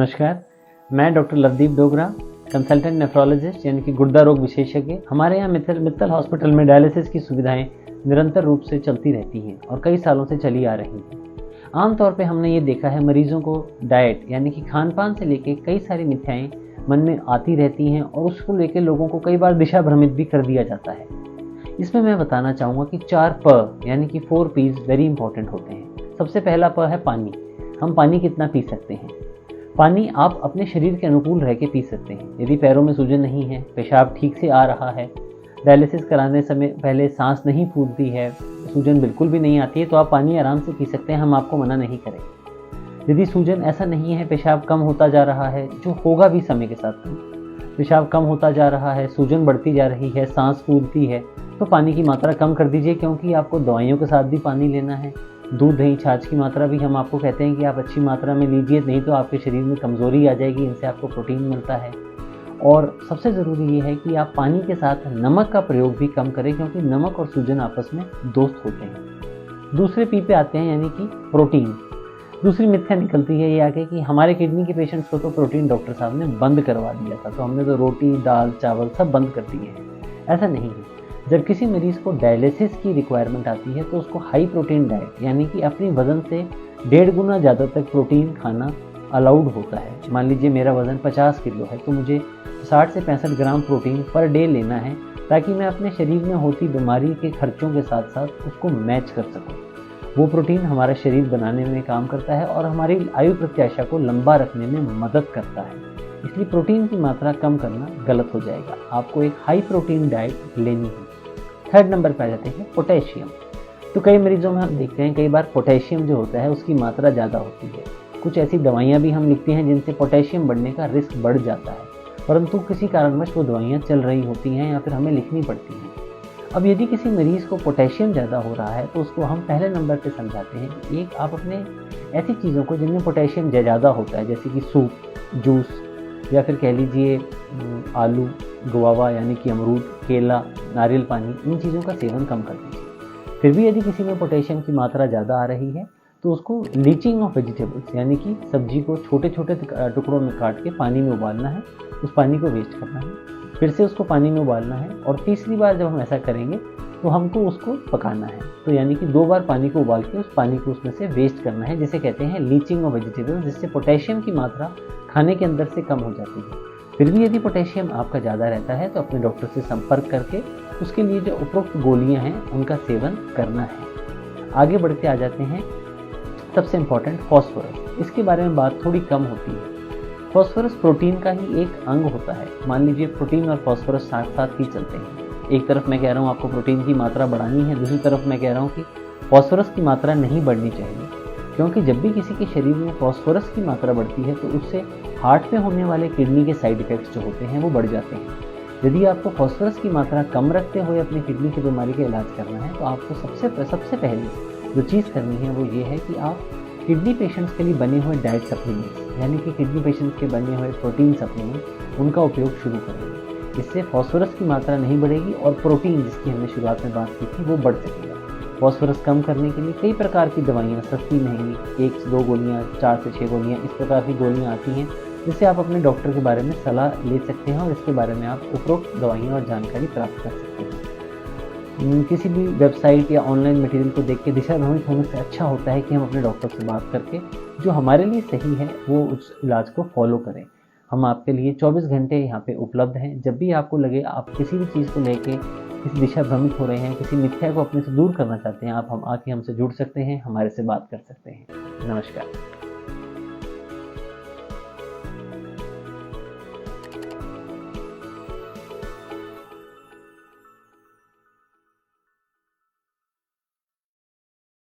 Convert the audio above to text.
नमस्कार, मैं doctor Lovedeep Dogra, consultant nephrologist यानी कि गुर्दा रोग विशेषज्ञ। हमारे यहाँ मित्तल हॉस्पिटल में डायलिसिस की सुविधाएं निरंतर रूप से चलती रहती हैं और कई सालों से चली आ रही हैं। आमतौर पे हमने ये देखा है मरीजों को डाइट यानी कि खान पान से लेके कई सारी मिथ्याएं मन में आती रहती हैं और उसको लेके लोगों को कई बार दिशा भ्रमित भी कर दिया जाता है। इसमें मैं बताना चाहूँगा कि 4 प यानी कि 4 P's वेरी इंपॉर्टेंट होते हैं। सबसे पहला प है पानी। हम पानी कितना पी सकते हैं? पानी आप अपने शरीर के अनुकूल रह के पी सकते हैं। यदि पैरों में सूजन नहीं है, पेशाब ठीक से आ रहा है, डायलिसिस कराने समय पहले सांस नहीं फूलती है, सूजन बिल्कुल भी नहीं आती है, तो आप पानी आराम से पी सकते हैं, हम आपको मना नहीं करेंगे। यदि सूजन ऐसा नहीं है, पेशाब कम होता जा रहा है, जो होगा भी समय के साथ, पेशाब कम होता जा रहा है, सूजन बढ़ती जा रही है, सांस फूलती है, तो पानी की मात्रा कम कर दीजिए, क्योंकि आपको दवाइयों के साथ भी पानी लेना है। दूध, दही, छाछ की मात्रा भी हम आपको कहते हैं कि आप अच्छी मात्रा में लीजिए, नहीं तो आपके शरीर में कमज़ोरी आ जाएगी। इनसे आपको प्रोटीन मिलता है। और सबसे ज़रूरी ये है कि आप पानी के साथ नमक का प्रयोग भी कम करें, क्योंकि नमक और सूजन आपस में दोस्त होते हैं। दूसरे पी पे आते हैं यानी कि प्रोटीन। दूसरी मिथ्या निकलती है ये आके कि हमारे किडनी के पेशेंट्स को तो प्रोटीन डॉक्टर साहब ने बंद करवा दिया था, तो हमने तो रोटी, दाल, चावल सब बंद कर दिए हैं। ऐसा नहीं है। जब किसी मरीज़ को डायलिसिस की रिक्वायरमेंट आती है तो उसको हाई प्रोटीन डाइट यानी कि अपनी वज़न से 1.5 गुना ज़्यादा तक प्रोटीन खाना अलाउड होता है। मान लीजिए मेरा वज़न 50 किलो है, तो मुझे 60 से 65 ग्राम प्रोटीन पर डे लेना है, ताकि मैं अपने शरीर में होती बीमारी के खर्चों के साथ साथ उसको मैच कर सकूँ। वो प्रोटीन हमारा शरीर बनाने में काम करता है और हमारी आयु प्रत्याशा को लंबा रखने में मदद करता है। इसलिए प्रोटीन की मात्रा कम करना गलत हो जाएगा। आपको एक हाई प्रोटीन डाइट लेनी है। 3rd नंबर पर आ जाते हैं पोटेशियम। तो कई मरीजों में हम देखते हैं कई बार पोटेशियम जो होता है उसकी मात्रा ज़्यादा होती है। कुछ ऐसी दवाइयाँ भी हम लिखते हैं जिनसे पोटेशियम बढ़ने का रिस्क बढ़ जाता है, परंतु किसी कारणवश वो दवाइयाँ चल रही होती हैं या फिर हमें लिखनी पड़ती हैं। अब यदि किसी मरीज़ को पोटेशियम ज़्यादा हो रहा है तो उसको हम पहले नंबर पर समझाते हैं कि एक आप अपने ऐसी चीज़ों को जिनमें पोटेशियम ज़्यादा होता है, जैसे कि सूप, जूस, या फिर कह लीजिए आलू, गुआवा यानी कि अमरूद, केला, नारियल पानी, इन चीज़ों का सेवन कम कर दीजिए। फिर भी यदि किसी में पोटेशियम की मात्रा ज़्यादा आ रही है तो उसको लीचिंग ऑफ वेजिटेबल्स यानी कि सब्जी को छोटे छोटे टुकड़ों में काट के पानी में उबालना है, उस पानी को वेस्ट करना है, फिर से उसको पानी में उबालना है, और तीसरी बार जब हम ऐसा करेंगे तो हमको उसको पकाना है। तो यानी कि 2 बार पानी को उबाल के उस पानी को उसमें से वेस्ट करना है, जिसे कहते हैं लीचिंग ऑफ वेजिटेबल्स, जिससे पोटेशियम की मात्रा खाने के अंदर से कम हो जाती है। फिर भी यदि पोटेशियम आपका ज़्यादा रहता है तो अपने डॉक्टर से संपर्क करके उसके लिए जो उपरोक्त गोलियां हैं उनका सेवन करना है। आगे बढ़ते आ जाते हैं सबसे इम्पॉर्टेंट फॉस्फोरस। इसके बारे में बात थोड़ी कम होती है। फॉस्फोरस प्रोटीन का ही एक अंग होता है। मान लीजिए प्रोटीन और फॉस्फोरस साथ साथ ही चलते हैं। एक तरफ मैं कह रहा हूँ आपको प्रोटीन की मात्रा बढ़ानी है, दूसरी तरफ मैं कह रहा हूँ कि फॉस्फोरस की मात्रा नहीं बढ़नी चाहिए, क्योंकि जब भी किसी के शरीर में फॉस्फोरस की मात्रा बढ़ती है तो उससे हार्ट में होने वाले किडनी के साइड इफ़ेक्ट्स जो होते हैं वो बढ़ जाते हैं। यदि आपको फॉस्फोरस की मात्रा कम रखते हुए अपनी किडनी की बीमारी का इलाज करना है तो आपको सबसे पहले जो चीज़ करनी है वो ये है कि आप किडनी पेशेंट्स के लिए बने हुए डाइट सप्लीमेंट्स यानी कि किडनी पेशेंट्स के बने हुए प्रोटीन सप्लीमेंट, उनका उपयोग शुरू करेंगे। इससे फॉस्फोरस की मात्रा नहीं बढ़ेगी और प्रोटीन, जिसकी हमने शुरुआत में बात की थी, वो बढ़ सकेगा। फॉस्फोरस कम करने के लिए कई प्रकार की दवाइयाँ, सस्ती महंगी, 1 से 2 गोलियाँ, 4 से 6 गोलियाँ, इस प्रकार की गोलियाँ आती हैं, जिससे आप अपने डॉक्टर के बारे में सलाह ले सकते हैं और इसके बारे में आप उपरोक्त दवाइयाँ और जानकारी प्राप्त कर सकते हैं। किसी भी वेबसाइट या ऑनलाइन मटेरियल को देख के दिशा भ्रमित होने से अच्छा होता है कि हम अपने डॉक्टर से बात करके जो हमारे लिए सही है वो उस इलाज को फॉलो करें। हम आपके लिए 24 घंटे यहाँ पे उपलब्ध हैं। जब भी आपको लगे आप किसी भी चीज़ को लेके किसी दिशा भ्रमित हो रहे हैं, किसी मिथ्या को अपने से दूर करना चाहते हैं, आप आके हमसे जुड़ सकते हैं, हमारे से बात कर सकते हैं। नमस्कार।